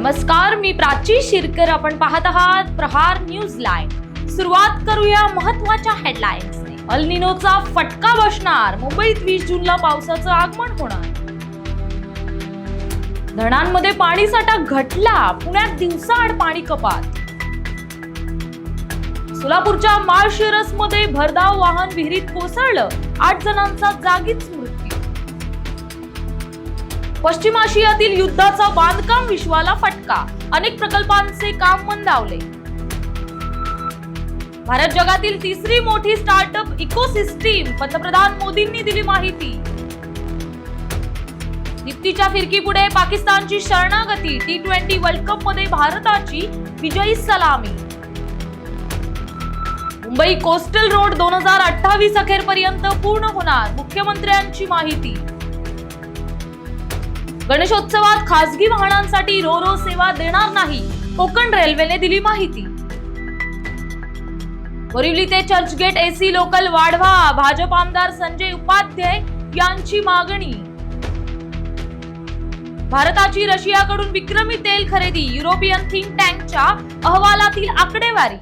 नमस्कार, मी प्राची शिरकर. आपण पाहत आहात प्रहार न्यूज लाईव्ह. सुरुवात करूया महत्त्वाच्या हेडलाईन्सने. अल निनोचा फटका बसणार. मुंबईत 20 जूनला पावसाचं आगमन होणार. धरणांमध्ये पाणीसाठा घटला. पुण्यात दिवसाआड पाणी कपात. सोलापूरच्या माळशिरसमध्ये भरधाव वाहन विहिरीत कोसळलं. 8 जणांचा जागीच मृत्यू. पश्चिम आशियातील युद्धाचा बांधकाम विश्वाला फटका. अनेक प्रकल्पांचे काम मंदावले. भारत जगातील तिसरी मोठी स्टार्टअप इकोसिस्टीम. पंतप्रधान मोदींनी दिली माहिती. दीप्तीच्या फिरकीपुढे पाकिस्तानची शरणागती. T20 वर्ल्ड कप मध्ये भारताची विजयी सलामी. मुंबई कोस्टल रोड 2028 अखेरपर्यंत पूर्ण होणार. मुख्यमंत्र्यांची माहिती. गणेशोत्सवात खासगी वाहनांसाठी रो सेवा देणार नाही. कोकण रेल्वेने दिली माहिती. बोरिवली ते चर्चगेट एसी लोकल वाढवा. भाजप आमदार संजय उपाध्याय यांची मागणी. भारताची रशियाकडून विक्रमी तेल खरेदी. युरोपियन थिंक टँकच्या अहवालातील आकडेवारी.